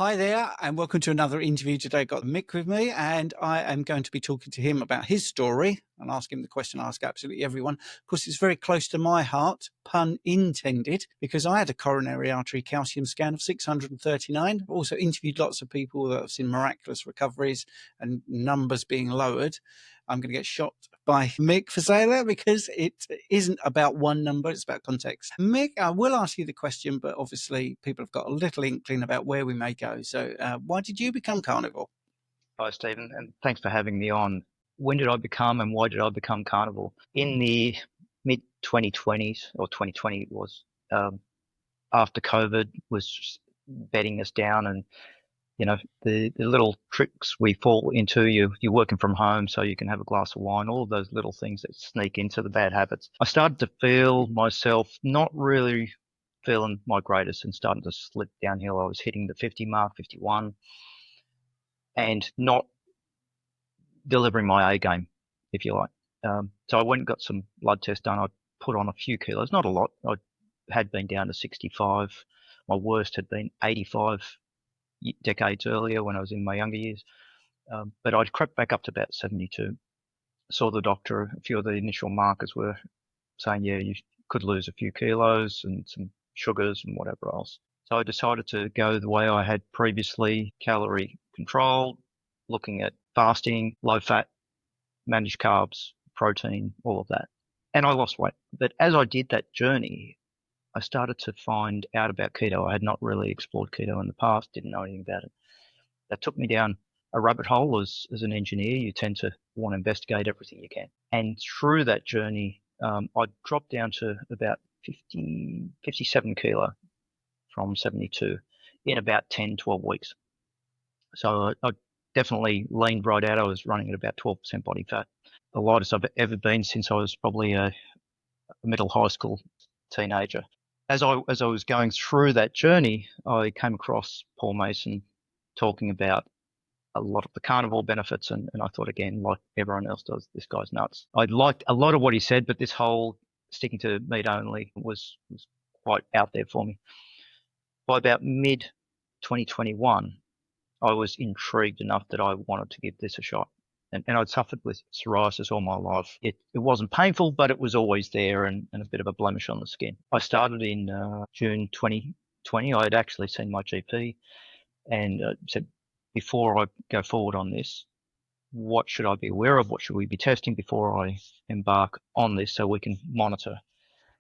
Hi there, and welcome to another interview today. I've got Mick with me, and I am going to be talking to him about his story and ask him the question I ask absolutely everyone. Of course, it's very close to my heart, pun intended, because I had a coronary artery calcium scan of 639. I've also interviewed lots of people that have seen miraculous recoveries and numbers being lowered. I'm going to get shot by Mick for saying that because it isn't about one number, it's about context. Mick, I will ask you the question, but obviously people have got a little inkling about where we may go. So why did you become Carnivore? Hi, Stephen, and thanks for having me on. When did I become and why did I become Carnivore? In the mid 2020s, or 2020 it was, after COVID was bedding us down, and the little tricks we fall into. You're working from home, so you can have a glass of wine. All of those little things that sneak into the bad habits. I started to feel myself not really feeling my greatest and starting to slip downhill. I was hitting the 50 mark, 51, and not delivering my A game, if you like. So I went and got some blood tests done. I put on a few kilos, not a lot. I had been down to 65. My worst had been 85 decades earlier when I was in my younger years. But I'd crept back up to about 72. Saw the doctor. A few of the initial markers were saying, yeah, you could lose a few kilos and some sugars and whatever else. So I decided to go the way I had previously, calorie controlled, looking at fasting, low fat, managed carbs, protein, all of that. And I lost weight. But as I did that journey, I started to find out about keto. I had not really explored keto in the past, didn't know anything about it. That took me down a rabbit hole. As an engineer, you tend to want to investigate everything you can. And through that journey, I dropped down to about 57 kilo from 72 in about 10, 12 weeks. So I definitely leaned right out. I was running at about 12% body fat, the lightest I've ever been since I was probably a middle high school teenager. As I was going through that journey, I came across Paul Mason talking about a lot of the carnivore benefits, and I thought, again, like everyone else does, this guy's nuts. I liked a lot of what he said, but this whole sticking to meat only was quite out there for me. By about mid 2021, I was intrigued enough that I wanted to give this a shot. And I'd suffered with psoriasis all my life. It wasn't painful, but it was always there and a bit of a blemish on the skin. I started in June 2020. I had actually seen my GP and said, before I go forward on this, what should I be aware of? What should we be testing before I embark on this so we can monitor?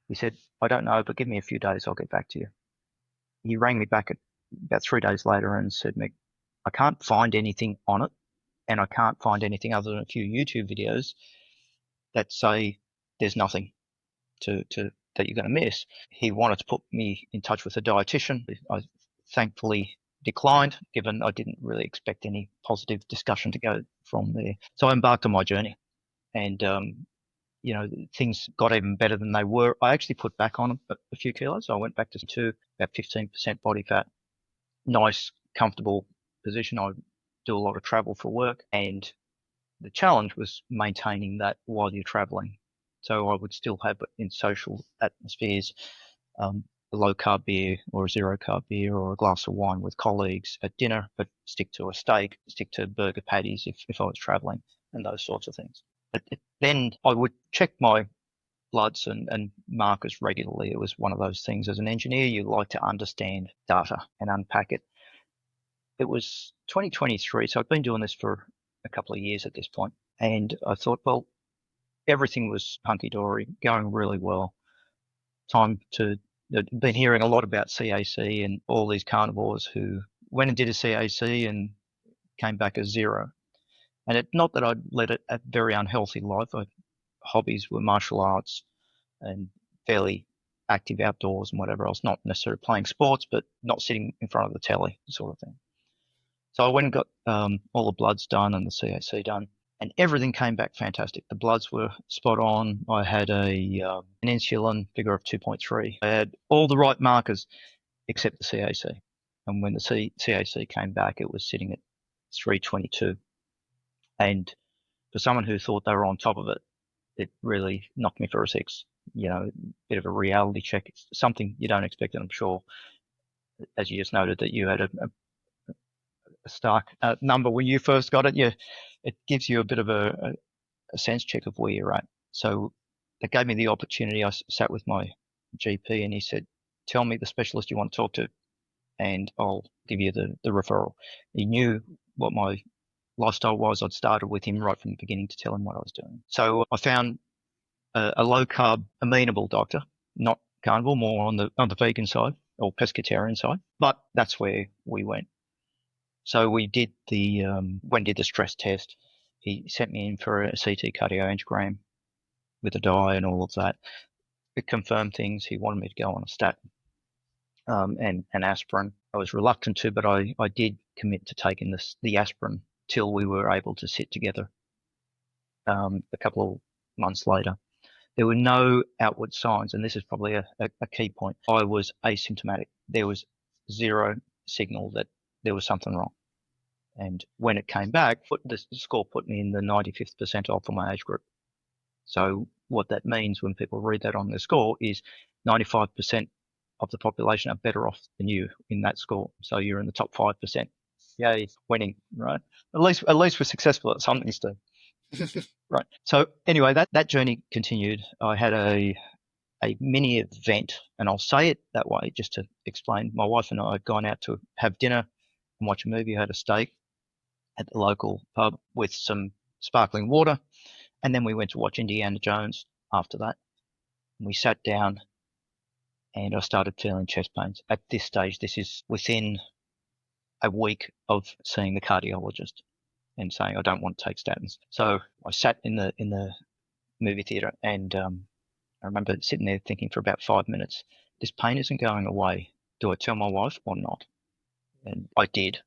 He said, I don't know, but give me a few days. I'll get back to you. He rang me back about 3 days later and said, Mick, I can't find anything on it, and I can't find anything other than a few YouTube videos that say there's nothing that you're going to miss. He wanted to put me in touch with a dietitian. I thankfully declined, given I didn't really expect any positive discussion to go from there. So I embarked on my journey, and things got even better than they were. I actually put back on a few kilos. I went back to about 15% body fat. Nice, comfortable position. I do a lot of travel for work, and the challenge was maintaining that while you're traveling. So I would still have in social atmospheres a low carb beer or a zero carb beer or a glass of wine with colleagues at dinner, but stick to a steak, stick to burger patties if I was traveling, and those sorts of things. But then I would check my bloods and markers regularly. It was one of those things. As an engineer, you like to understand data and unpack it. It was 2023, so I've been doing this for a couple of years at this point, and I thought, well, everything was hunky-dory, going really well. I'd been hearing a lot about CAC and all these carnivores who went and did a CAC and came back as zero. And not that I'd led a very unhealthy life. Hobbies were martial arts and fairly active outdoors and whatever else, not necessarily playing sports, but not sitting in front of the telly, sort of thing. So I went and got all the bloods done and the CAC done, and everything came back fantastic. The bloods were spot on. I had an insulin figure of 2.3. I had all the right markers except the CAC. And when the CAC came back, it was sitting at 322. And for someone who thought they were on top of it, it really knocked me for a six. Bit of a reality check. It's something you don't expect, and I'm sure, as you just noted, that you had stark number when you first got it. It gives you a bit of a sense check of where you're at. So that gave me the opportunity. I sat with my GP and he said, tell me the specialist you want to talk to and I'll give you the referral. He knew what my lifestyle was. I'd started with him right from the beginning to tell him what I was doing. So I found a low-carb amenable doctor, not carnivore, more on the vegan side or pescatarian side. But that's where we went. So we did did the stress test. He sent me in for a CT cardioangiogram with a dye and all of that. It confirmed things. He wanted me to go on a statin and an aspirin. I was reluctant to, but I did commit to taking the aspirin till we were able to sit together a couple of months later. There were no outward signs, and this is probably a key point. I was asymptomatic. There was zero signal that there was something wrong. And when it came back, the score put me in the 95th percentile for my age group. So what that means when people read that on their score is 95% of the population are better off than you in that score. So you're in the top 5%. Yay, winning, right? At least we're successful at something, Steve. Right. So anyway, that journey continued. I had a mini event, and I'll say it that way just to explain. My wife and I had gone out to have dinner and watch a movie. I had a steak at the local pub with some sparkling water, and then we went to watch Indiana Jones after that. And we sat down, and I started feeling chest pains. At this stage, this is within a week of seeing the cardiologist and saying I don't want to take statins. So I sat in the movie theater, and I remember sitting there thinking for about 5 minutes, this pain isn't going away. Do I tell my wife or not? And I did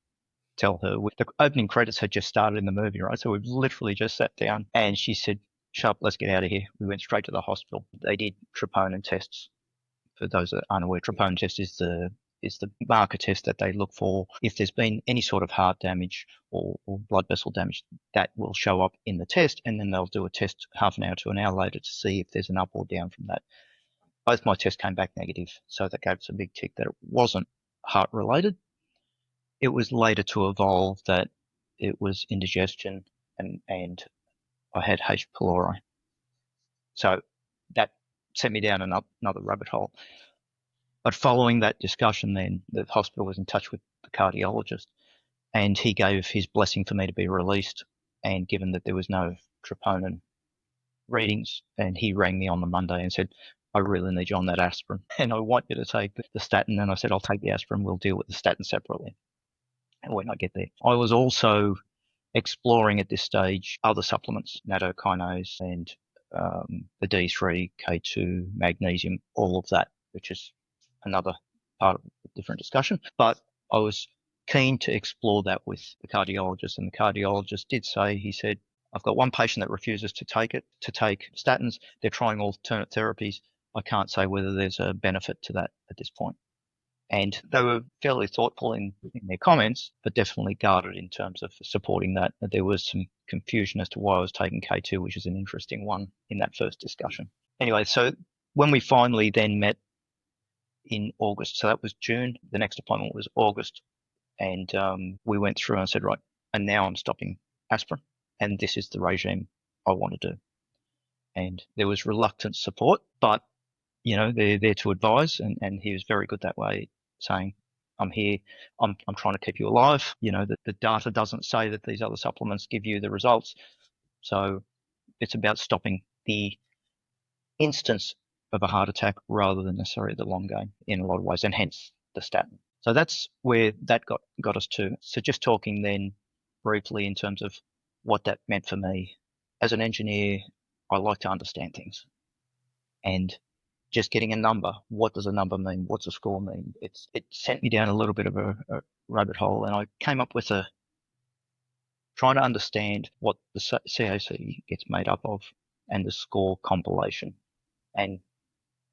tell her. The opening credits had just started in the movie, right? So we've literally just sat down, and she said, "Sharp, let's get out of here." We went straight to the hospital. They did troponin tests. For those that aren't aware, troponin test is the marker test that they look for if there's been any sort of heart damage or blood vessel damage. That will show up in the test, and then they'll do a test half an hour to an hour later to see if there's an up or down from that. Both my tests came back negative, so that gave us a big tick that it wasn't heart related. It was later to evolve that it was indigestion and I had H. pylori. So that sent me down another rabbit hole. But following that discussion, then the hospital was in touch with the cardiologist, and he gave his blessing for me to be released. And given that there was no troponin readings, and he rang me on the Monday and said, I really need you on that aspirin, and I want you to take the statin. And I said, I'll take the aspirin. We'll deal with the statin separately when I get there. I was also exploring at this stage other supplements, nattokinase and the D3, K2, magnesium, all of that, which is another part of a different discussion. But I was keen to explore that with the cardiologist, and the cardiologist did say, he said, I've got one patient that refuses to take statins. They're trying alternate therapies. I can't say whether there's a benefit to that at this point. And they were fairly thoughtful in their comments, but definitely guarded in terms of supporting that. There was some confusion as to why I was taking K2, which is an interesting one in that first discussion. Anyway, so when we finally then met in August, so that was June, the next appointment was August, and we went through and I said, right, and now I'm stopping aspirin, and this is the regime I want to do. And there was reluctant support, but they're there to advise, and he was very good that way, saying, I'm here, I'm trying to keep you alive. The data doesn't say that these other supplements give you the results. So it's about stopping the instance of a heart attack rather than necessarily the long game in a lot of ways, and hence the statin. So that's where that got us to. So just talking then briefly in terms of what that meant for me. As an engineer, I like to understand things. And just getting a number, what does a number mean? What's a score mean? It sent me down a little bit of a rabbit hole, and I came up with trying to understand what the CAC gets made up of and the score compilation. And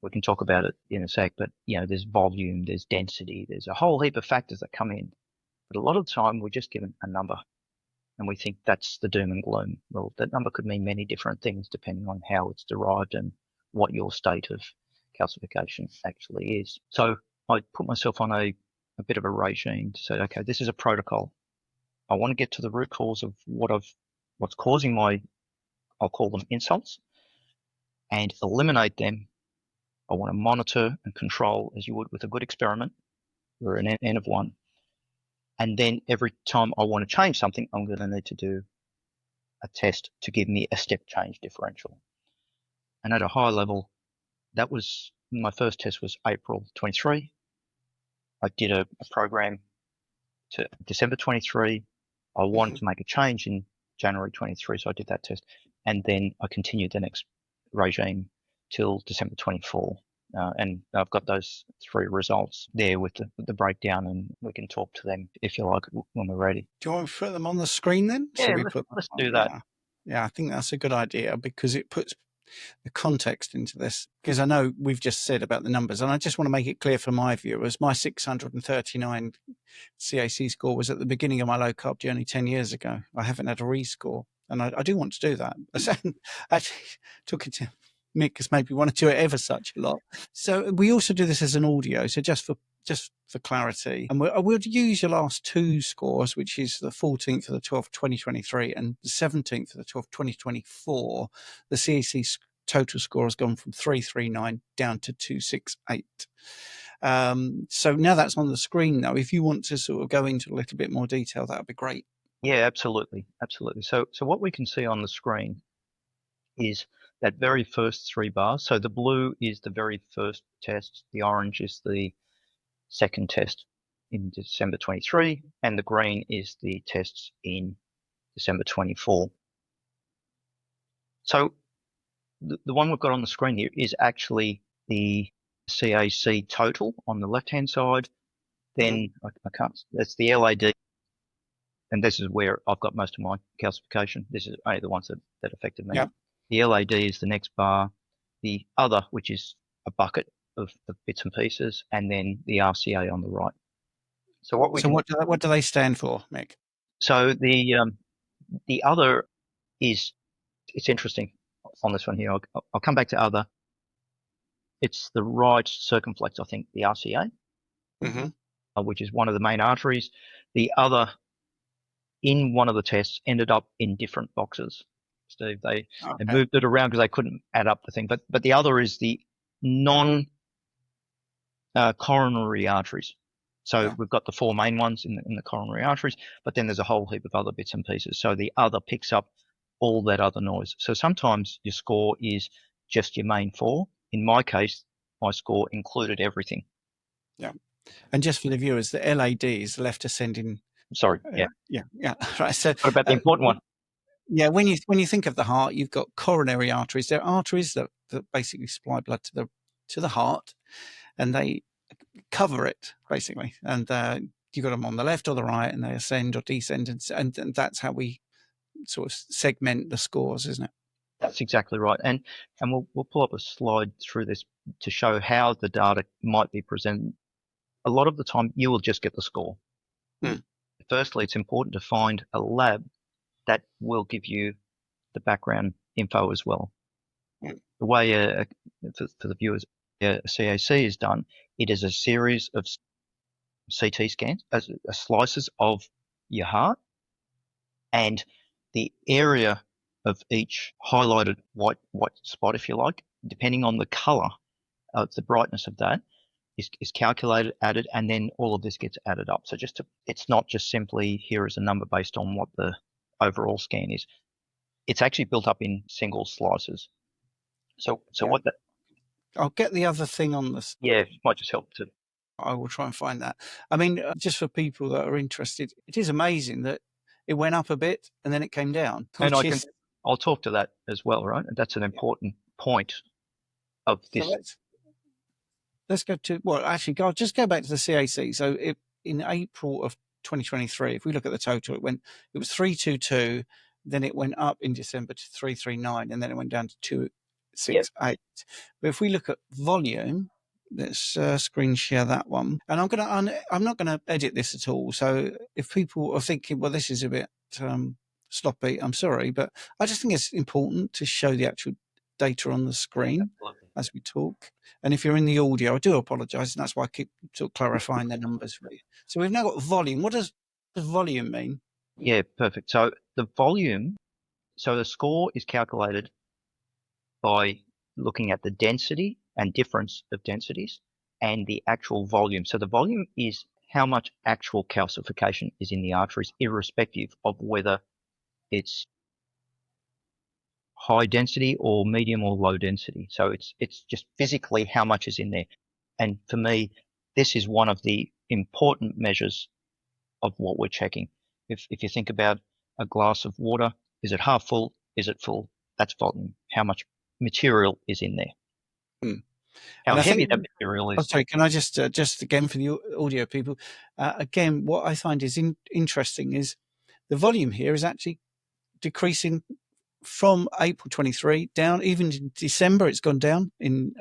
we can talk about it in a sec, but there's volume, there's density, there's a whole heap of factors that come in. But a lot of the time we're just given a number and we think that's the doom and gloom. Well, that number could mean many different things depending on how it's derived and what your state of calcification actually is. So I put myself on a bit of a regime to say, okay, this is a protocol. I want to get to the root cause of what's causing I'll call them insults, and eliminate them. I want to monitor and control as you would with a good experiment or an N of 1. And then every time I want to change something, I'm going to need to do a test to give me a step change differential. And at a high level, my first test was April 23. I did a program to December 23. I wanted to make a change in January 23, so I did that test. And then I continued the next regime till December 24. And I've got those 3 results there with the breakdown, and we can talk to them if you like when we're ready. Do you want to put them on the screen then? Yeah, let's do that. Yeah, I think that's a good idea because it puts the context into this. Because I know we've just said about the numbers, and I just want to make it clear for my viewers, my 639 CAC score was at the beginning of my low-carb journey 10 years ago. I haven't had a rescore, and I do want to do that. Actually, talking to Mick has made me want to do it ever such a lot. So we also do this as an audio. So just for clarity, and I would use your last 2 scores, which is the 14th of the 12th, 2023, and the 17th of the 12th, 2024. The CAC total score has gone from 339 down to 268. So now that's on the screen though. If you want to sort of go into a little bit more detail, that would be great. Yeah, absolutely. So what we can see on the screen is that very first 3 bars. So the blue is the very first test, the orange is the second test in December 23, and the green is the tests in December 24. So the one we've got on the screen here is actually the CAC total on the left-hand side. Then I can't, that's the LAD, and this is where I've got most of my calcification. This is only the ones that affected me. Yep. The LAD is the next bar, the other, which is a bucket of bits and pieces, and then the RCA on the right. So what do they stand for, Mick? So the other is, it's interesting on this one here. I'll come back to other. It's the right circumflex, I think, the RCA, which is one of the main arteries. The other, in one of the tests, ended up in different boxes. Steve, they moved it around because they couldn't add up the thing. But the other is the coronary arteries. So we've got the 4 main ones in the coronary arteries, but then there's a whole heap of other bits and pieces. So the other picks up all that other noise. So sometimes your score is just your main 4. In my case, my score included everything. Yeah. And just for the viewers, the LAD is left ascending. Sorry. Yeah. Right. So what about the important one? Yeah. When you think of the heart, you've got coronary arteries. They're arteries that basically supply blood to the heart, and they cover it basically. And you've got them on the left or the right, and they ascend or descend, and that's how we sort of segment the scores, isn't it? That's exactly right. And we'll pull up a slide through this to show how the data might be presented. A lot of the time, you will just get the score. Firstly, it's important to find a lab that will give you the background info as well. The way, for the viewers, a CAC is done, it is a series of CT scans, slices of your heart, and the area of each highlighted white spot, if you like, depending on the color of the brightness of that, is calculated, added, and then all of this gets added up. So it's not just simply here is a number based on what the overall scan is. It's actually built up in single slices. So what that... I'll get the other thing on this. Yeah, it might just help to... I will try and find that. I mean, just for people that are interested, it is amazing that it went up a bit and then it came down. And I'll talk to that as well, right? And that's an important point of this. So let's go to, just go back to the CAC. So in April of 2023, if we look at the total, it was 322, then it went up in December to 339, and then it went down to 268. Yep. But if we look at volume, let's screen share that one. And I'm not going to edit this at all. So if people are thinking, well, this is a bit sloppy, I'm sorry, but I just think it's important to show the actual data on the screen as we talk. And if you're in the audio, I do apologize, and that's why I keep sort of clarifying the numbers for you. So we've now got volume. What does volume mean? Yeah, perfect. So the volume, so the score is calculated by looking at the density and difference of densities and the actual volume. So the volume is how much actual calcification is in the arteries, irrespective of whether it's high density or medium or low density. So it's just physically how much is in there. And for me, this is one of the important measures of what we're checking. If you think about a glass of water, is it half full? Is it full? That's volume. How much material is in there? Hmm. How And I heavy think, that material oh, is. sorry, can I just again for the audio people, again, what I find is interesting is the volume here is actually decreasing from April 23 down, even in December, it's gone down in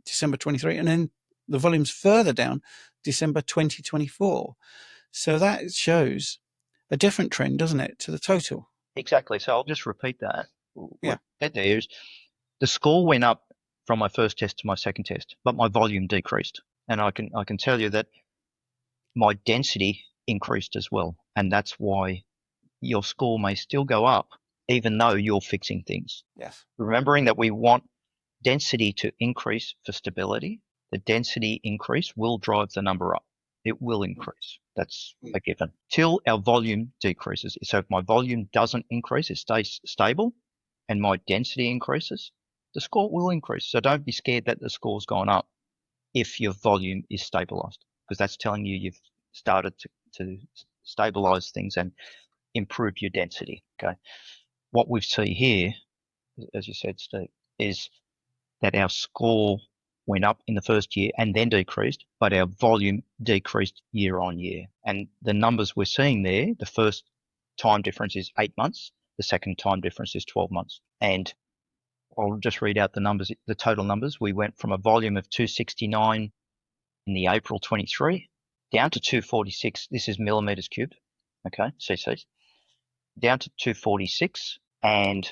December 23, and then the volume's further down December 2024. So that shows a different trend, doesn't it, to the total? Exactly. So I'll just repeat that. Yeah. What that there is the score went up from my first test to my second test, but my volume decreased. And I can tell you that my density increased as well. And that's why your score may still go up, even though you're fixing things. Yes. Remembering that we want density to increase for stability, the density increase will drive the number up. It will increase. That's a given. Till our volume decreases. So if my volume doesn't increase, it stays stable, and my density increases, the score will increase. So don't be scared that the score's gone up if your volume is stabilized, because that's telling you you've started to stabilize things and improve your density. Okay. What we see here, as you said, Steve, is that our score went up in the first year and then decreased, but our volume decreased year on year. And the numbers we're seeing there, the first time difference is 8 months, the second time difference is 12 months. And I'll just read out the numbers, the total numbers. We went from a volume of 269 in the April 23 down to 246. This is millimeters cubed, okay, cc's, down to 246. And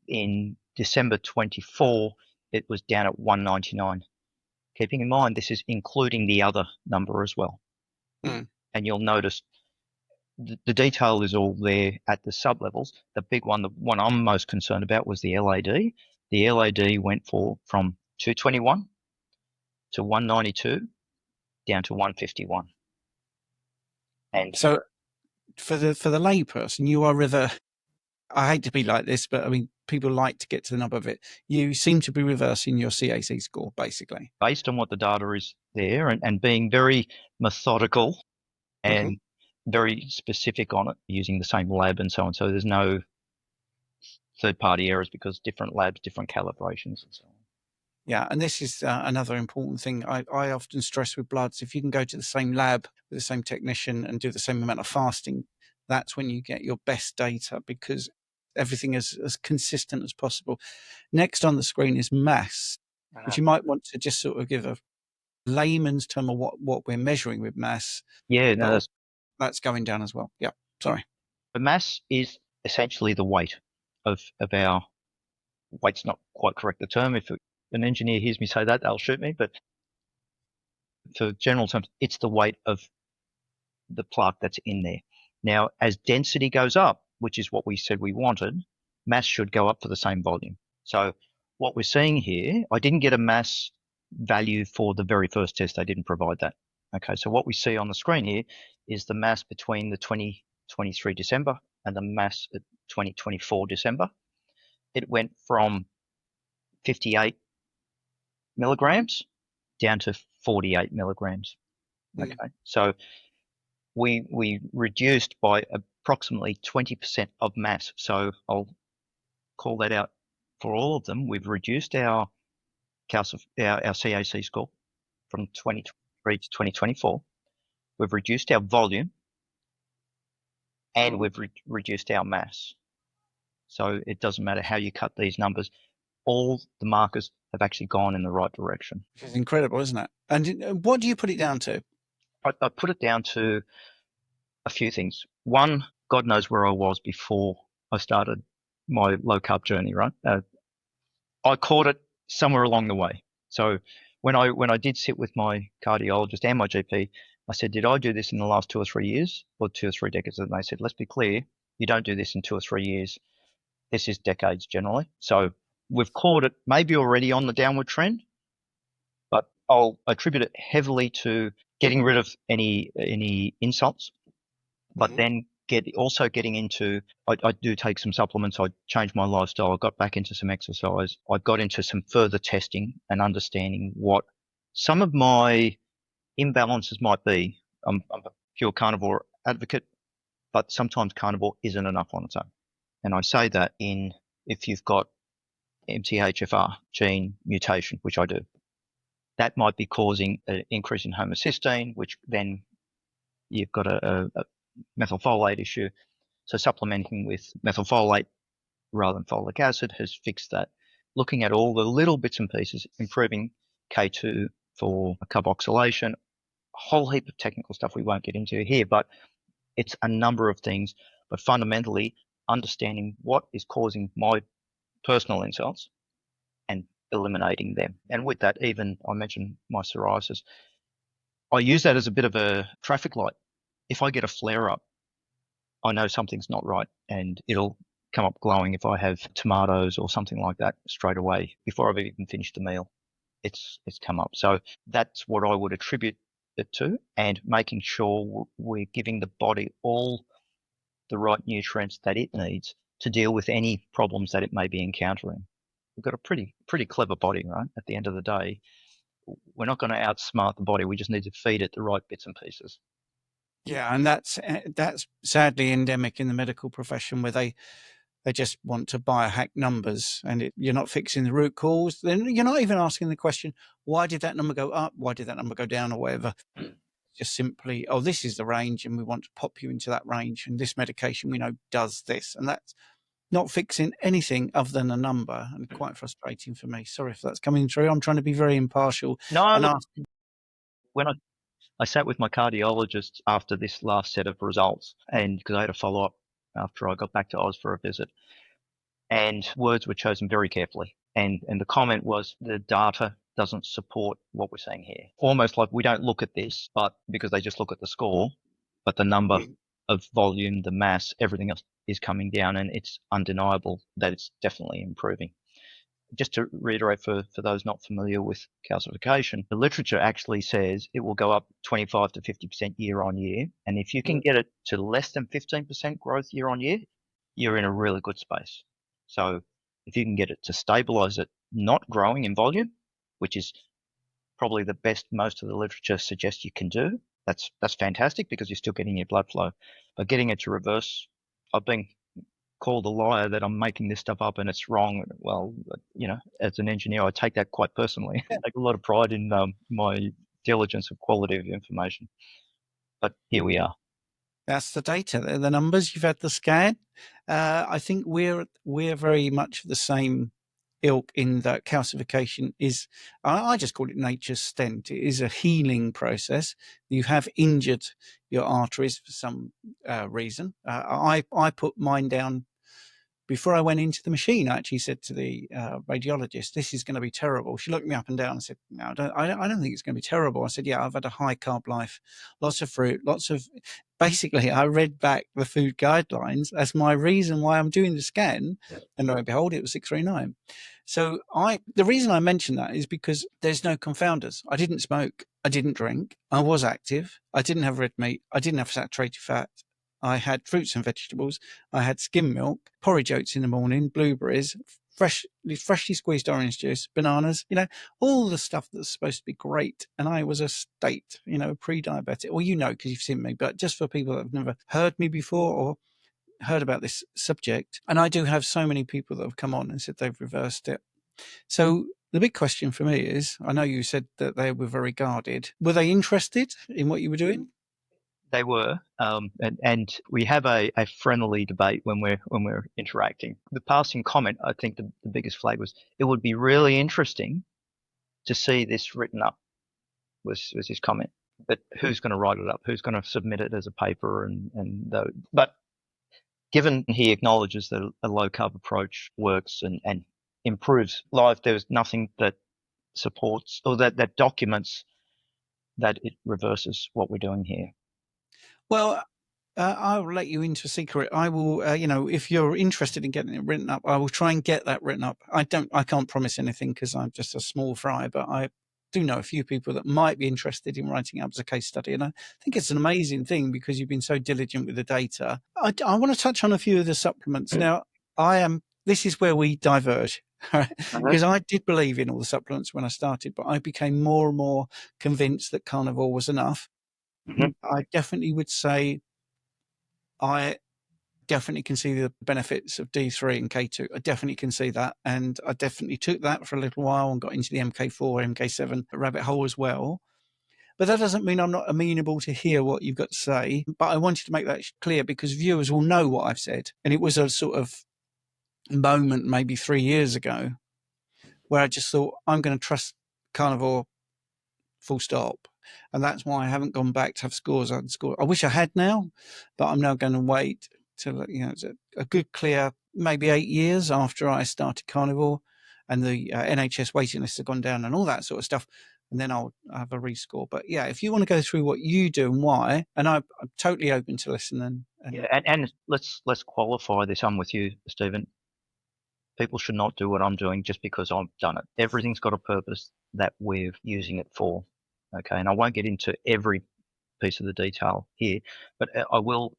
in December 24, it was down at 199. Keeping in mind, this is including the other number as well. Mm. And you'll notice the detail is all there at the sub levels. The big one, the one I'm most concerned about, was the LAD. The LAD went from 221 to 192 down to 151. And So for the lay person, you are I hate to be like this, but I mean, people like to get to the number of it. You seem to be reversing your CAC score, basically. based on what the data is there, and being very methodical and very specific on it, using the same lab and so on. So there's no third-party errors because different labs, different calibrations and so on. Yeah, and this is another important thing I often stress with bloods. If you can go to the same lab with the same technician and do the same amount of fasting, that's when you get your best data, because everything is as consistent as possible. Next on the screen is mass, which you might want to just sort of give a layman's term of what we're measuring with mass. Yeah, no, That's going down as well. Yeah, sorry. the mass is essentially the weight of our, weight's not quite correct the term. If an engineer hears me say that, they'll shoot me. But for general terms, it's the weight of the plaque that's in there. Now, as density goes up, which is what we said we wanted, mass should go up for the same volume. So what we're seeing here, I didn't get a mass value for the very first test. They didn't provide that. Okay, so what we see on the screen here is the mass between the 2023 December and the mass at 2024 December. It went from 58 milligrams down to 48 milligrams. Okay, so we reduced by approximately 20% of mass. So I'll call that out for all of them. We've reduced our CAC score from 2023 to 2024. We've reduced our volume, and we've reduced our mass. So it doesn't matter how you cut these numbers. All the markers have actually gone in the right direction. Which is incredible, isn't it? And what do you put it down to? I put it down to a few things. One, God knows where I was before I started my low carb journey, right? I caught it somewhere along the way. So when I did sit with my cardiologist and my GP, I said, did I do this in the last 2 or 3 years or 2 or 3 decades? And they said, let's be clear, you don't do this in 2 or 3 years. This is decades generally. So we've called it maybe already on the downward trend, but I'll attribute it heavily to getting rid of any insults, but then getting into, I do take some supplements. I changed my lifestyle. I got back into some exercise. I got into some further testing and understanding what some of my imbalances might be. I'm a pure carnivore advocate, but sometimes carnivore isn't enough on its own. And I say that if you've got MTHFR gene mutation, which I do, that might be causing an increase in homocysteine, which then you've got a methylfolate issue. So supplementing with methylfolate rather than folic acid has fixed that. Looking at all the little bits and pieces, improving K2 for carboxylation, a whole heap of technical stuff we won't get into here, but it's a number of things. But fundamentally, understanding what is causing my personal insults and eliminating them. And with that, even I mentioned my psoriasis. I use that as a bit of a traffic light. If I get a flare up, I know something's not right, and it'll come up glowing if I have tomatoes or something like that straight away before I've even finished the meal. It's come up. So that's what I would attribute it to, and making sure we're giving the body all the right nutrients that it needs to deal with any problems that it may be encountering. We've got a pretty clever body, right? At the end of the day, we're not going to outsmart the body. We just need to feed it the right bits and pieces. Yeah, and that's sadly endemic in the medical profession, where they just want to biohack numbers, and you're not fixing the root cause. Then you're not even asking the question, why did that number go up? Why did that number go down, or whatever? Just simply, oh, this is the range, and we want to pop you into that range, and this medication we know does this, and that's not fixing anything other than a number, and quite frustrating for me. Sorry if that's coming through. I'm trying to be very impartial. No, and look, when I sat with my cardiologist after this last set of results, and because I had a follow up after I got back to Oz for a visit, and words were chosen very carefully. And the comment was, the data doesn't support what we're saying here. Almost like we don't look at this, but because they just look at the score, but the number of volume, the mass, everything else is coming down, and it's undeniable that it's definitely improving. Just to reiterate for those not familiar with calcification, the literature actually says it will go up 25 to 50% year on year. And if you can get it to less than 15% growth year on year, you're in a really good space. So if you can get it to stabilize it, not growing in volume, which is probably the best most of the literature suggests you can do, that's fantastic, because you're still getting your blood flow. But getting it to reverse, I've been called a liar that I'm making this stuff up and it's wrong. Well, as an engineer, I take that quite personally. I take a lot of pride in my diligence of quality of information. But here we are. That's the data. They're the numbers. You've had the scan. I think we're very much the same ilk in that calcification is, I just call it nature's stent. It is a healing process. You have injured your arteries for some reason. I put mine down before I went into the machine. I actually said to the radiologist, "This is going to be terrible." She looked me up and down and said, "No, I don't think it's going to be terrible." I said, "Yeah, I've had a high carb life, lots of fruit, lots of." Basically, I read back the food guidelines as my reason why I'm doing the scan, and lo and behold, it was 639. So the reason I mention that is because there's no confounders. I didn't smoke, I didn't drink, I was active, I didn't have red meat, I didn't have saturated fat. I had fruits and vegetables. I had skim milk, porridge oats in the morning, blueberries, freshly squeezed orange juice, bananas, all the stuff that's supposed to be great. And I was a state, pre-diabetic. Well, because you've seen me, but just for people that have never heard me before or heard about this subject. And I do have so many people that have come on and said they've reversed it. So the big question for me is, I know you said that they were very guarded. Were they interested in what you were doing? They were, and we have a friendly debate when we're interacting. The passing comment, I think the biggest flag was, it would be really interesting to see this written up, was his comment. But who's going to write it up? Who's going to submit it as a paper? But given he acknowledges that a low carb approach works and improves life, there's nothing that supports or that documents that it reverses what we're doing here? Well, I'll let you into a secret. I will, if you're interested in getting it written up, I will try and get that written up. I can't promise anything because I'm just a small fry, but I do know a few people that might be interested in writing up as a case study. And I think it's an amazing thing because you've been so diligent with the data. I want to touch on a few of the supplements. Now, this is where we diverge, right? Because I did believe in all the supplements when I started, but I became more and more convinced that carnivore was enough. I definitely would say I definitely can see the benefits of D3 and K2. I definitely can see that. And I definitely took that for a little while and got into the MK4, MK7 rabbit hole as well. But that doesn't mean I'm not amenable to hear what you've got to say. But I wanted to make that clear because viewers will know what I've said. And it was a sort of moment maybe 3 years ago where I just thought, I'm going to trust carnivore full stop. And that's why I haven't gone back to have scores. I wish I had now, but I'm now going to wait till, it's a good clear, maybe 8 years after I started carnivore and the NHS waiting lists have gone down and all that sort of stuff. And then I'll have a rescore. But yeah, if you want to go through what you do and why, and I'm totally open to listen. And let's qualify this on with you, Stephen. People should not do what I'm doing just because I've done it. Everything's got a purpose that we're using it for. Okay. And I won't get into every piece of the detail here, but I will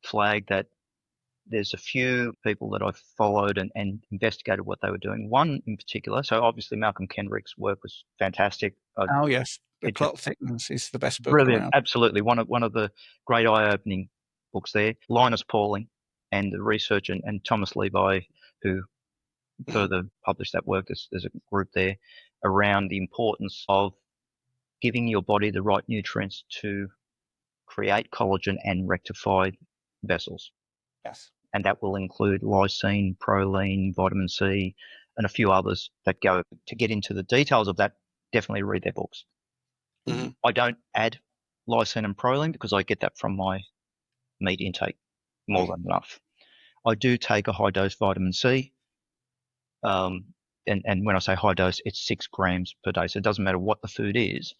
flag that there's a few people that I've followed and investigated what they were doing. One in particular, so obviously Malcolm Kendrick's work was fantastic. Oh yes, The Clot Thickness is the best book brilliant, around. Absolutely, one of the great eye-opening books there. Linus Pauling and the research and Thomas Levi, who further published that work. There's a group there around the importance of giving your body the right nutrients to create collagen and rectify vessels. Yes. And that will include lysine, proline, vitamin C, and a few others that go. To get into the details of that, definitely read their books. Mm-hmm. I don't add lysine and proline because I get that from my meat intake more than enough. I do take a high dose vitamin C. And when I say high dose, it's 6 grams per day. So it doesn't matter what the food is,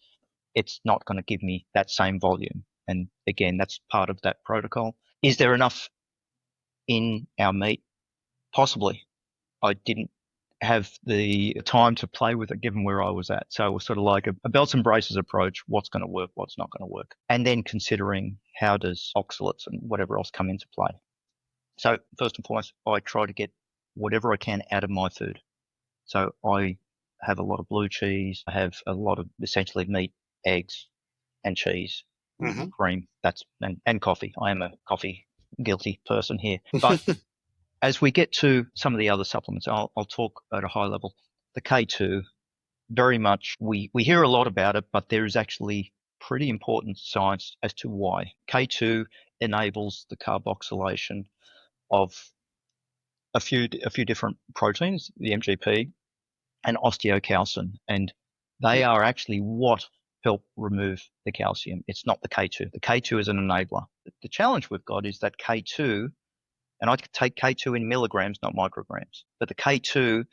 it's not going to give me that same volume. And again, that's part of that protocol. Is there enough in our meat? Possibly. I didn't have the time to play with it given where I was at. So it was sort of like a belts and braces approach. What's going to work? What's not going to work? And then considering how does oxalates and whatever else come into play. So first and foremost, I try to get whatever I can out of my food. So I have a lot of blue cheese. I have a lot of essentially meat, eggs, and cheese, cream. And coffee. I am a coffee guilty person here. But as we get to some of the other supplements, I'll talk at a high level. The K2, very much, we hear a lot about it, but there is actually pretty important science as to why. K2 enables the carboxylation of a few different proteins, the MGP and osteocalcin, and they are actually what help remove the calcium. It's not the K2. The K2 is an enabler. The challenge we've got is that K2, and I take K2 in milligrams, not micrograms, but the K2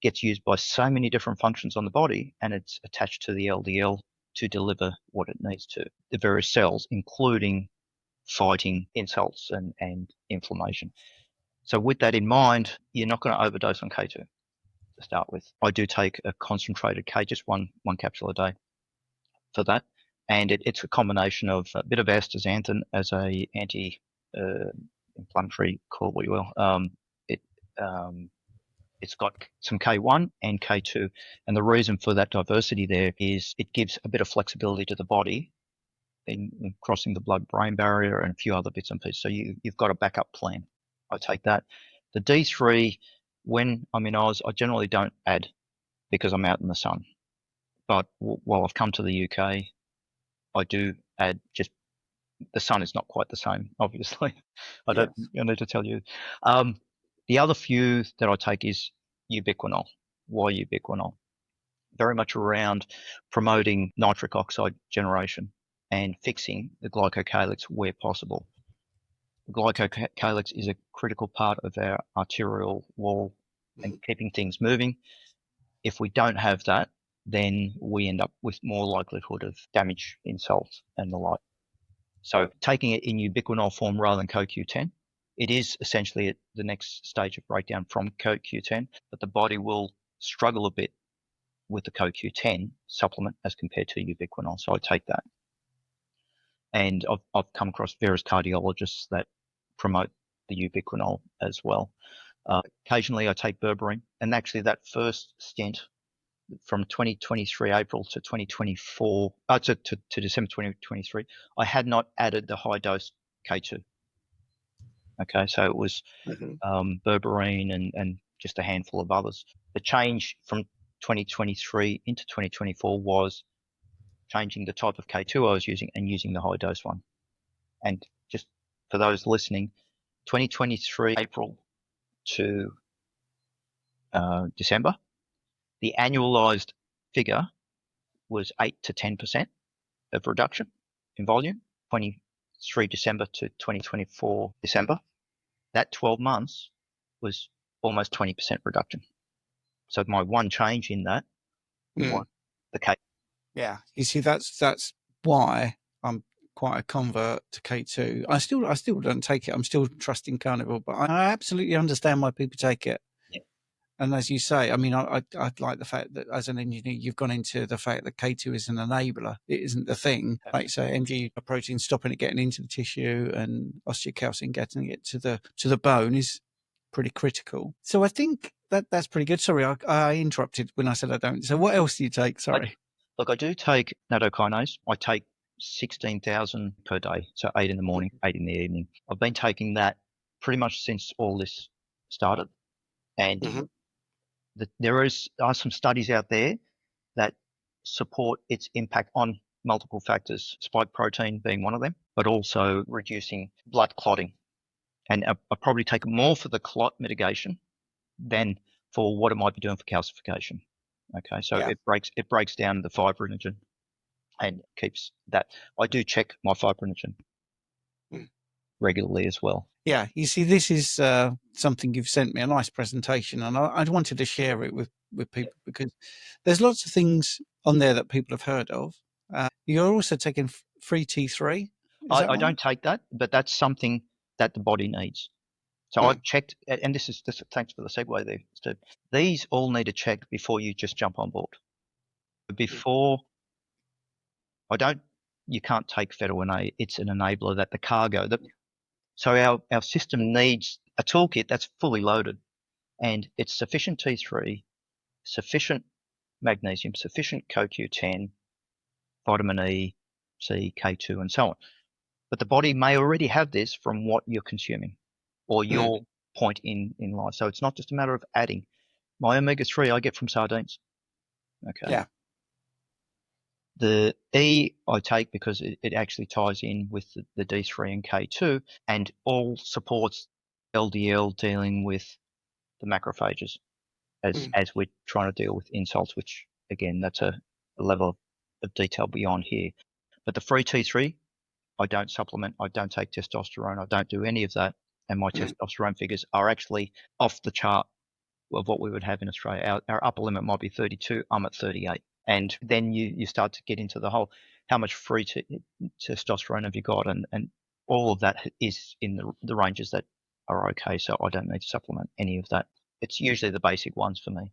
gets used by so many different functions on the body, and it's attached to the LDL to deliver what it needs to the various cells, including fighting insults and inflammation. So with that in mind, you're not going to overdose on K2 to start with. I do take a concentrated K, just one capsule a day for that. And it's a combination of a bit of astaxanthin as a anti-inflammatory, call what you will. It's got some K1 and K2. And the reason for that diversity there is it gives a bit of flexibility to the body in crossing the blood-brain barrier and a few other bits and pieces. So you've got a backup plan. I take that. The D3, when I'm in Oz, I generally don't add because I'm out in the sun. But while I've come to the UK, I do add just the sun is not quite the same, obviously. I need to tell you. The other few that I take is ubiquinol. Why ubiquinol? Very much around promoting nitric oxide generation and fixing the glycocalyx where possible. The glycocalyx is a critical part of our arterial wall and keeping things moving. If we don't have that, then we end up with more likelihood of damage, insults, and the like. So taking it in ubiquinol form rather than CoQ10, it is essentially at the next stage of breakdown from CoQ10, but the body will struggle a bit with the CoQ10 supplement as compared to ubiquinol. So I take that. And I've come across various cardiologists that promote the ubiquinol as well. Occasionally I take berberine, and actually that first stint from 2023 April to 2024 to December 2023, I had not added the high dose K2. Okay, so it was berberine and just a handful of others. The change from 2023 into 2024 was changing the type of K2 I was using and using the high dose one. And just for those listening, 2023 April to December, the annualized figure was 8 to 10% of reduction in volume. 23 December to 2024 December, that 12 months was almost 20% reduction. So my one change in that was the K. Yeah, you see, that's why I'm quite a convert to K2. I still don't take it. I'm still trusting Carnivore, but I absolutely understand why people take it. Yeah. And as you say, I mean, I like the fact that as an engineer, you've gone into the fact that K2 is an enabler. It isn't the thing. Like you say, MG protein stopping it getting into the tissue and osteocalcin getting it to the bone is pretty critical. So I think that's pretty good. Sorry, I interrupted when I said I don't. So what else do you take? Sorry. I do take nattokinase. I take 16,000 per day, so 8 in the morning, 8 in the evening. I've been taking that pretty much since all this started. And there are some studies out there that support its impact on multiple factors, spike protein being one of them, but also reducing blood clotting. And I probably take more for the clot mitigation than for what it might be doing for calcification. Okay, so it breaks down the fibrinogen and keeps that. I do check my fibrinogen regularly as well. Yeah, you see, this is something you've sent me, a nice presentation, and I wanted to share it with people because there's lots of things on there that people have heard of. You're also taking free T3. I don't take that, but that's something that the body needs. So I've checked, and this is thanks for the segue there, Steve. These all need a check before you just jump on board. Before, you can't take Federal A. It's an enabler that the cargo, so our system needs a toolkit that's fully loaded, and it's sufficient T3, sufficient magnesium, sufficient CoQ10, vitamin E, C, K2, and so on. But the body may already have this from what you're consuming or your point in life. So it's not just a matter of adding. My omega-3 I get from sardines. Okay. Yeah. The E I take because it actually ties in with the D3 and K2 and all supports LDL dealing with the macrophages as we're trying to deal with insults, which again, that's a level of detail beyond here. But the free T3, I don't supplement. I don't take testosterone. I don't do any of that. And my testosterone figures are actually off the chart of what we would have in Australia. Our upper limit might be 32. I'm at 38. And then you start to get into the whole, how much free testosterone have you got? And all of that is in the ranges that are okay. So I don't need to supplement any of that. It's usually the basic ones for me.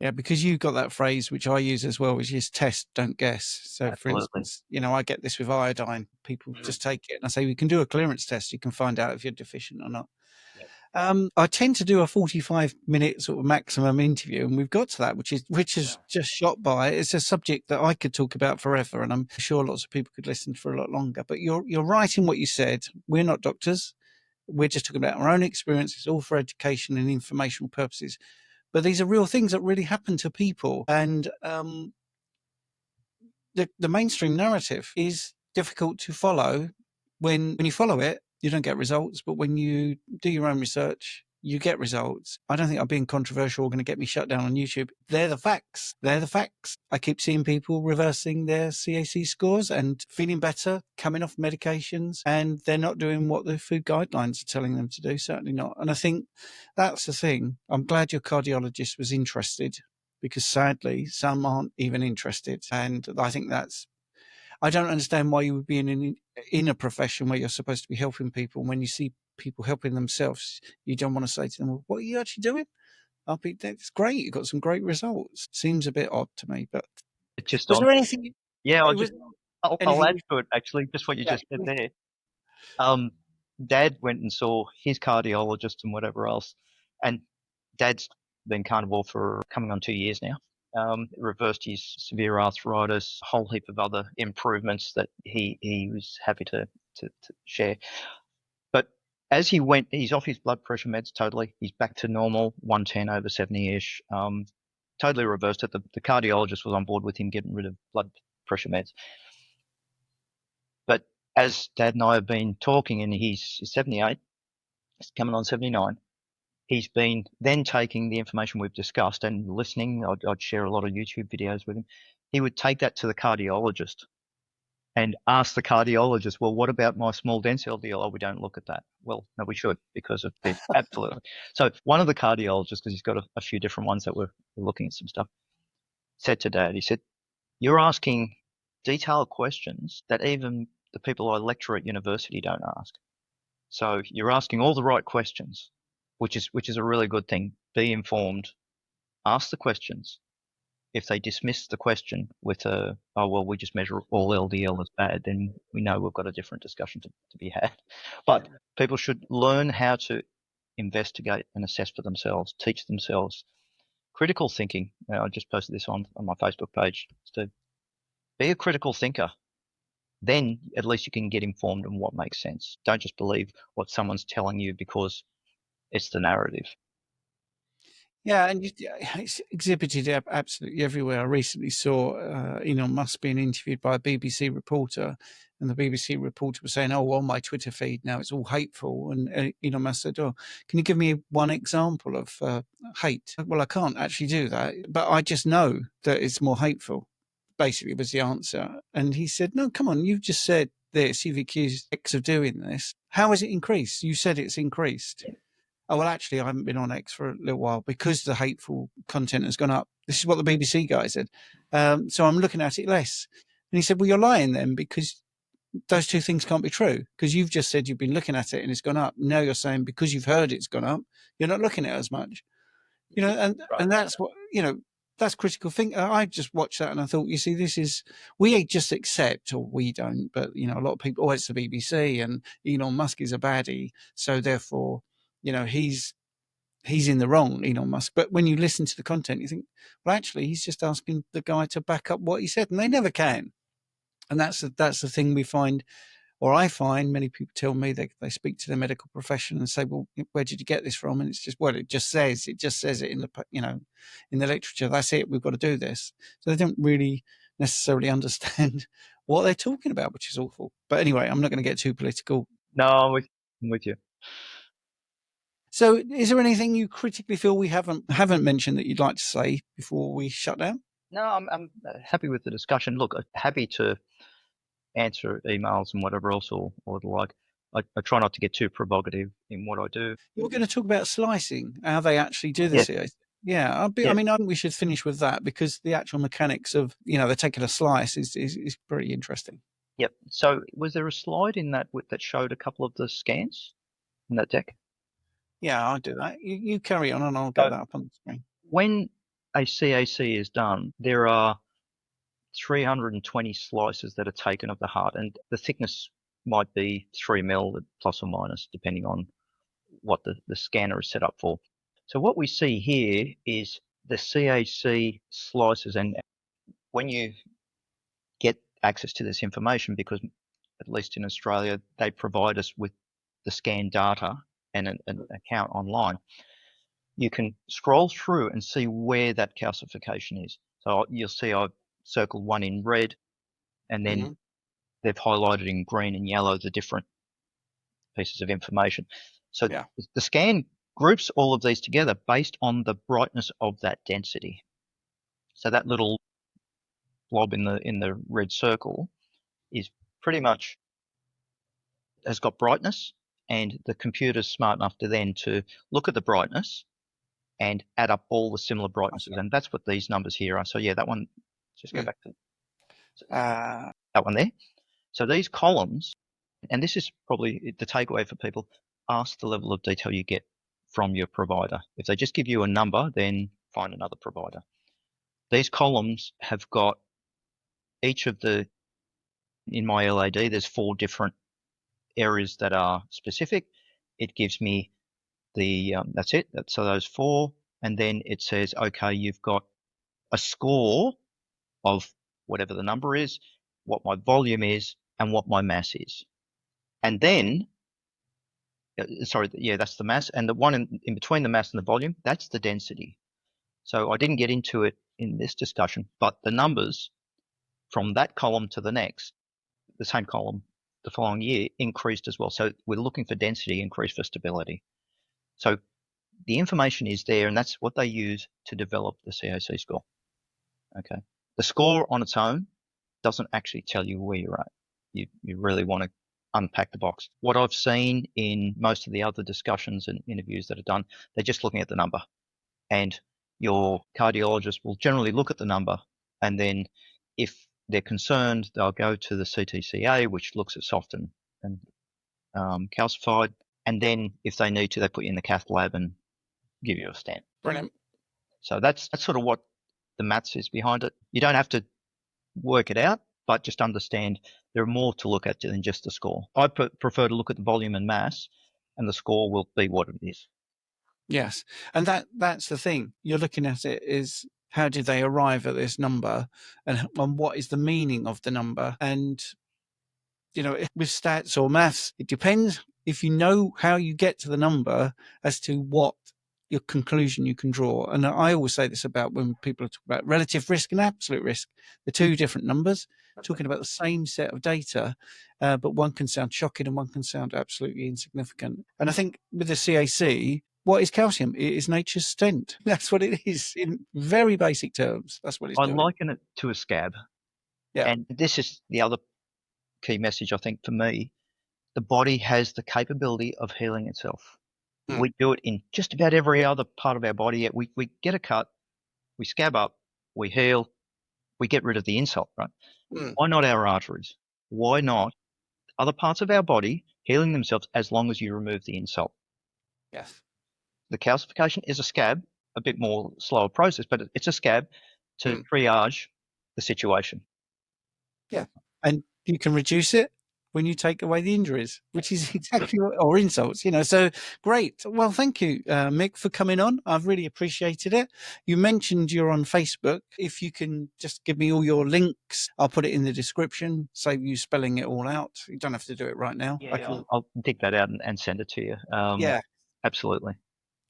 Yeah, because you've got that phrase, which I use as well, which is test, don't guess. So, Absolutely. for instance, I get this with iodine. People just take it. And I say, we can do a clearance test. You can find out if you're deficient or not. Yep. I tend to do a 45-minute sort of maximum interview, and we've got to that, which is just shot by. It's a subject that I could talk about forever, and I'm sure lots of people could listen for a lot longer. But you're right in what you said. We're not doctors. We're just talking about our own experience. It's all for education and informational purposes. But these are real things that really happen to people. And the mainstream narrative is difficult to follow. When you follow it, you don't get results. But when you do your own research, you get results. I don't think I'm being controversial or going to get me shut down on YouTube. They're the facts. They're the facts. I keep seeing people reversing their CAC scores and feeling better, coming off medications, and they're not doing what the food guidelines are telling them to do. Certainly not. And I think that's the thing. I'm glad your cardiologist was interested because sadly some aren't even interested. And I think I don't understand why you would be in a profession where you're supposed to be helping people. When you see people helping themselves, you don't want to say to them, well, what are you actually doing? That's great. You've got some great results. Seems a bit odd to me, but Just was on, there anything? yeah, Was I'll anything? add to it actually, just what you Yeah, just said there. Dad went and saw his cardiologist and whatever else, and Dad's been carnivore for coming on 2 years now. Reversed his severe arthritis, a whole heap of other improvements that he was happy to share. But as he went, he's off his blood pressure meds totally. He's back to normal, 110 over 70-ish. Totally reversed it. The cardiologist was on board with him getting rid of blood pressure meds. But as Dad and I have been talking, and he's 78, he's coming on 79, he's been then taking the information we've discussed and listening. I'd share a lot of YouTube videos with him. He would take that to the cardiologist and ask the cardiologist, well, what about my small dense LDL? Oh, we don't look at that. Well, no, we should, because of this. Absolutely. So one of the cardiologists, because he's got a few different ones that were looking at some stuff, said to Dad, he said, you're asking detailed questions that even the people I lecture at university don't ask. So you're asking all the right questions, which is a really good thing. Be informed, ask the questions. If they dismiss the question with oh, well, we just measure all LDL as bad, then we know we've got a different discussion to be had. But people should learn how to investigate and assess for themselves, teach themselves critical thinking. I just posted this on my Facebook page. So be a critical thinker. Then at least you can get informed on what makes sense. Don't just believe what someone's telling you because it's the narrative. Yeah, and it's exhibited absolutely everywhere. I recently saw Elon Musk being interviewed by a BBC reporter, and the BBC reporter was saying, "Oh, well, my Twitter feed now it's all hateful." And Elon Musk said, "Oh, can you give me one example of hate?" Well, I can't actually do that, but I just know that it's more hateful. Basically, was the answer. And he said, "No, come on, you've just said this. You've accused X of doing this. How has it increased? You said it's increased." Oh, well, actually, I haven't been on X for a little while because the hateful content has gone up. This is what the BBC guy said. So I'm looking at it less. And he said, well, you're lying then, because those two things can't be true, because you've just said you've been looking at it and it's gone up. Now you're saying because you've heard it's gone up, you're not looking at it as much. And that's what, that's critical thinking. I just watched that and I thought, you see, we just accept, or we don't, but, a lot of people, it's the BBC and Elon Musk is a baddie. So therefore, he's in the wrong, Elon Musk. But when you listen to the content, you think, well, actually, he's just asking the guy to back up what he said, and they never can. And that's the thing we find, or I find many people tell me they speak to the medical profession and say, well, where did you get this from? And it's just, well, it just says it in the, in the literature. That's it. We've got to do this. So they don't really necessarily understand what they're talking about, which is awful. But anyway, I'm not going to get too political. No, I'm with you. So is there anything you critically feel we haven't mentioned that you'd like to say before we shut down? No, I'm happy with the discussion. Look, I'm happy to answer emails and whatever else or the like. I try not to get too provocative in what I do. You're going to talk about slicing, how they actually do the CAC. Yeah, I mean, I think we should finish with that, because the actual mechanics of, they're taking a slice is pretty interesting. Yep. So was there a slide in that showed a couple of the scans in that deck? Yeah, I'll do that. You carry on and I'll get that up on the screen. When a CAC is done, there are 320 slices that are taken of the heart, and the thickness might be 3 mil plus or minus, depending on what the scanner is set up for. So what we see here is the CAC slices, and when you get access to this information, because at least in Australia, they provide us with the scan data and an account online, you can scroll through and see where that calcification is. So you'll see I've circled one in red, and then they've highlighted in green and yellow the different pieces of information. So the scan groups all of these together based on the brightness of that density. So that little blob in the red circle is pretty much has got brightness, and the computer's smart enough to then to look at the brightness and add up all the similar brightnesses. And that's what these numbers here are. So yeah, that one, just go back to that one there. So these columns, and this is probably the takeaway for people, ask the level of detail you get from your provider. If they just give you a number, then find another provider. These columns have got each of in my LAD, there's 4 different areas that are specific. It gives me that's it. So those 4. And then it says, okay, you've got a score of whatever the number is, what my volume is, and what my mass is. And then, that's the mass. And the one in between the mass and the volume, that's the density. So I didn't get into it in this discussion, but the numbers from that column to the next, the same column the following year, increased as well. So we're looking for density, increase for stability. So the information is there, and that's what they use to develop the CAC score. Okay. The score on its own doesn't actually tell you where you're at. You really want to unpack the box. What I've seen in most of the other discussions and interviews that are done, they're just looking at the number. And your cardiologist will generally look at the number, and then if they're concerned, they'll go to the CTCA, which looks at soft and calcified. And then if they need to, they put you in the cath lab and give you a stent. Brilliant. So that's sort of what the maths is behind it. You don't have to work it out, but just understand there are more to look at than just the score. I prefer to look at the volume and mass, and the score will be what it is. Yes. And that's the thing. You're looking at it is, how did they arrive at this number, and what is the meaning of the number? And, with stats or maths, it depends if you know how you get to the number as to what your conclusion you can draw. And I always say this about when people are talking about relative risk and absolute risk. They're 2 different numbers, talking about the same set of data, but one can sound shocking and one can sound absolutely insignificant. And I think with the CAC, what is calcium? It is nature's stent. That's what it is in very basic terms. That's what it's doing. I liken it to a scab. Yeah. And this is the other key message, I think, for me. The body has the capability of healing itself. We do it in just about every other part of our body. We get a cut, we scab up, we heal, we get rid of the insult, right? Why not our arteries? Why not other parts of our body healing themselves as long as you remove the insult? Yes. The calcification is a scab, a bit more slower process, but it's a scab to triage the situation. Yeah. And you can reduce it when you take away the injuries, which is exactly or insults, so great. Well, thank you, Mick, for coming on. I've really appreciated it. You mentioned you're on Facebook. If you can just give me all your links, I'll put it in the description, save you spelling it all out. You don't have to do it right now. Yeah, I'll dig that out and send it to you. Yeah. Absolutely.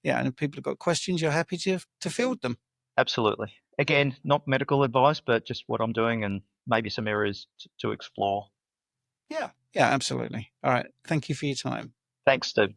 Yeah. And if people have got questions, you're happy to field them. Absolutely. Again, not medical advice, but just what I'm doing and maybe some areas to explore. Yeah. Yeah, absolutely. All right. Thank you for your time. Thanks, Steve.